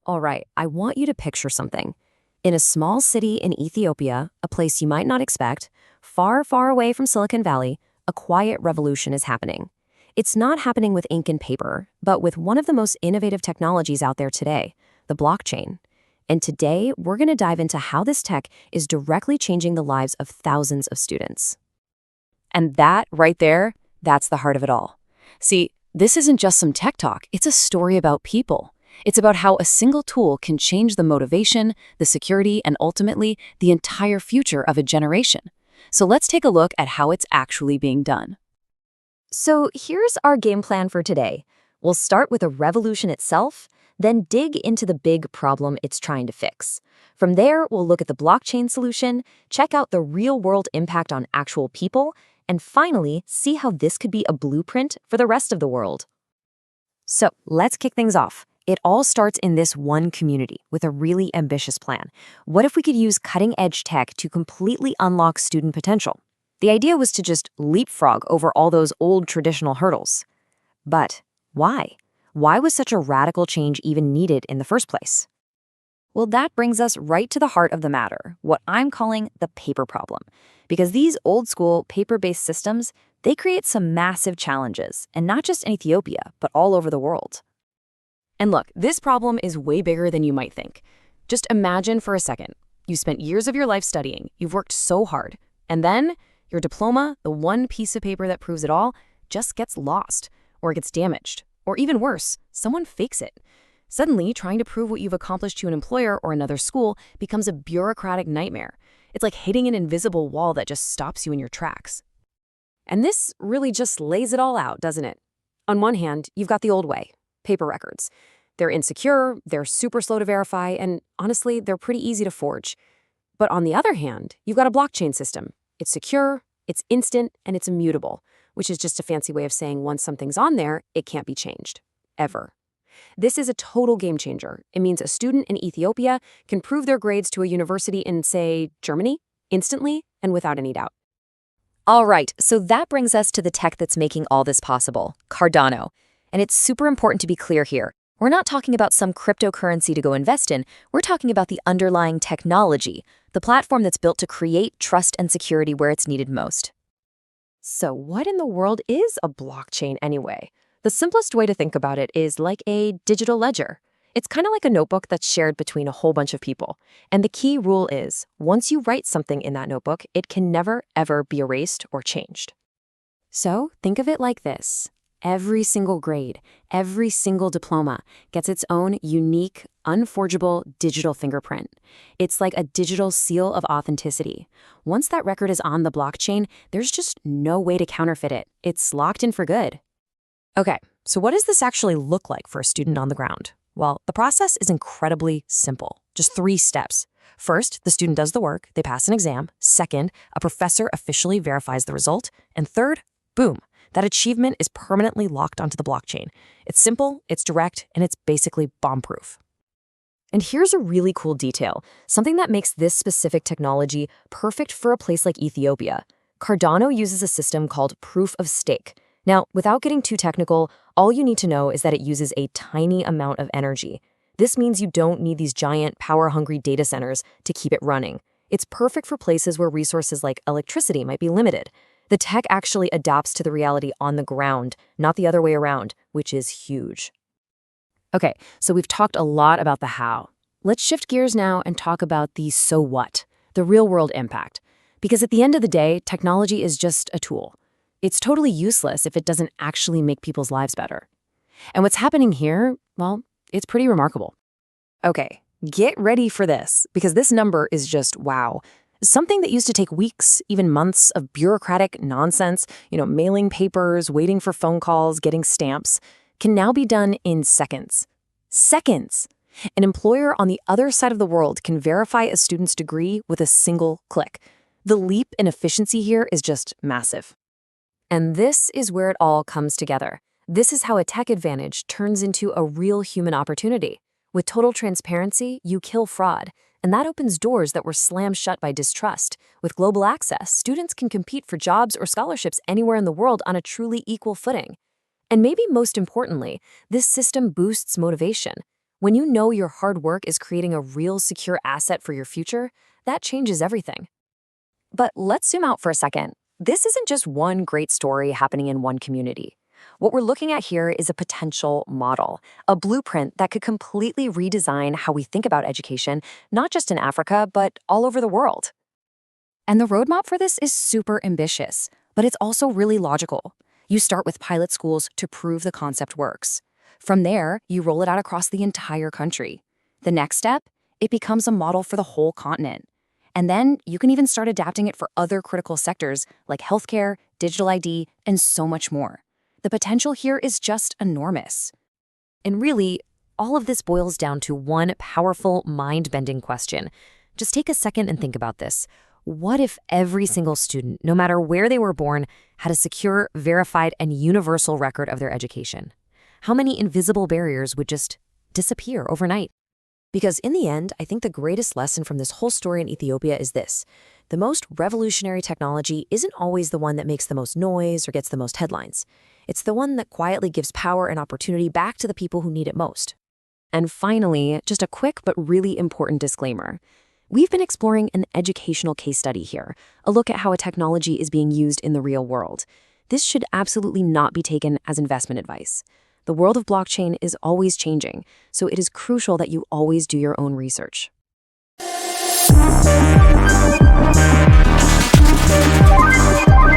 All right, I want you to picture something. In a small city in Ethiopia, a place you might not expect, far, far away from Silicon Valley, a quiet revolution is happening. It's not happening with ink and paper, but with one of the most innovative technologies out there today, the blockchain. And today, we're going to dive into how this tech is directly changing the lives of thousands of students. And that, right there, that's the heart of it all. See, this isn't just some tech talk, it's a story about people. It's about how a single tool can change the motivation, the security, and ultimately, the entire future of a generation. So let's take a look at how it's actually being done. So here's our game plan for today. We'll start with a revolution itself, then dig into the big problem it's trying to fix. From there, we'll look at the blockchain solution, check out the real-world impact on actual people, and finally, see how this could be a blueprint for the rest of the world. So let's kick things off. It all starts in this one community with a really ambitious plan. What if we could use cutting-edge tech to completely unlock student potential? The idea was to just leapfrog over all those old traditional hurdles. But why? Why was such a radical change even needed in the first place? Well, that brings us right to the heart of the matter, what I'm calling the paper problem. Because these old-school paper-based systems, they create some massive challenges, and not just in Ethiopia, but all over the world. And look, this problem is way bigger than you might think. Just imagine for a second. You spent years of your life studying, you've worked so hard, and then your diploma, the one piece of paper that proves it all, just gets lost, or gets damaged, or even worse, someone fakes it. Suddenly, trying to prove what you've accomplished to an employer or another school becomes a bureaucratic nightmare. It's like hitting an invisible wall that just stops you in your tracks. And this really just lays it all out, doesn't it? On one hand, you've got the old way, paper records. They're insecure, they're super slow to verify, and honestly, they're pretty easy to forge. But on the other hand, you've got a blockchain system. It's secure, it's instant, and it's immutable, which is just a fancy way of saying once something's on there, it can't be changed. Ever. This is a total game changer. It means a student in Ethiopia can prove their grades to a university in, say, Germany, instantly and without any doubt. All right, so that brings us to the tech that's making all this possible, Cardano. And it's super important to be clear here. We're not talking about some cryptocurrency to go invest in. We're talking about the underlying technology, the platform that's built to create trust and security where it's needed most. So what in the world is a blockchain anyway? The simplest way to think about it is like a digital ledger. It's kind of like a notebook that's shared between a whole bunch of people. And the key rule is, once you write something in that notebook, it can never, ever be erased or changed. So think of it like this. Every single grade, every single diploma gets its own unique, unforgeable digital fingerprint. It's like a digital seal of authenticity. Once that record is on the blockchain, there's just no way to counterfeit it. It's locked in for good. Okay, so what does this actually look like for a student on the ground? Well, the process is incredibly simple. Just 3 steps. First, the student does the work, they pass an exam. Second, a professor officially verifies the result. And third, boom. That achievement is permanently locked onto the blockchain. It's simple, it's direct, and it's basically bomb-proof. And here's a really cool detail, something that makes this specific technology perfect for a place like Ethiopia. Cardano uses a system called proof of stake. Now, without getting too technical, all you need to know is that it uses a tiny amount of energy. This means you don't need these giant, power-hungry data centers to keep it running. It's perfect for places where resources like electricity might be limited. The tech actually adapts to the reality on the ground, not the other way around, which is huge. Okay, so we've talked a lot about the how. Let's shift gears now and talk about the so what, the real-world impact. Because at the end of the day, technology is just a tool. It's totally useless if it doesn't actually make people's lives better. And what's happening here, well, it's pretty remarkable. Okay, get ready for this, because this number is just wow. Something that used to take weeks, even months of bureaucratic nonsense, mailing papers, waiting for phone calls, getting stamps, can now be done in seconds. Seconds! An employer on the other side of the world can verify a student's degree with a single click. The leap in efficiency here is just massive. And this is where it all comes together. This is how a tech advantage turns into a real human opportunity. With total transparency, you kill fraud. And that opens doors that were slammed shut by distrust. With global access, students can compete for jobs or scholarships anywhere in the world on a truly equal footing. And maybe most importantly, this system boosts motivation. When you know your hard work is creating a real secure asset for your future, that changes everything. But let's zoom out for a second. This isn't just one great story happening in one community. What we're looking at here is a potential model, a blueprint that could completely redesign how we think about education, not just in Africa, but all over the world. And the roadmap for this is super ambitious, but it's also really logical. You start with pilot schools to prove the concept works. From there, you roll it out across the entire country. The next step, it becomes a model for the whole continent. And then you can even start adapting it for other critical sectors like healthcare, digital ID, and so much more. The potential here is just enormous. And really, all of this boils down to one powerful, mind-bending question. Just take a second and think about this. What if every single student, no matter where they were born, had a secure, verified, and universal record of their education? How many invisible barriers would just disappear overnight? Because in the end, I think the greatest lesson from this whole story in Ethiopia is this. The most revolutionary technology isn't always the one that makes the most noise or gets the most headlines. It's the one that quietly gives power and opportunity back to the people who need it most. And finally, just a quick but really important disclaimer. We've been exploring an educational case study here, a look at how a technology is being used in the real world. This should absolutely not be taken as investment advice. The world of blockchain is always changing, so it is crucial that you always do your own research.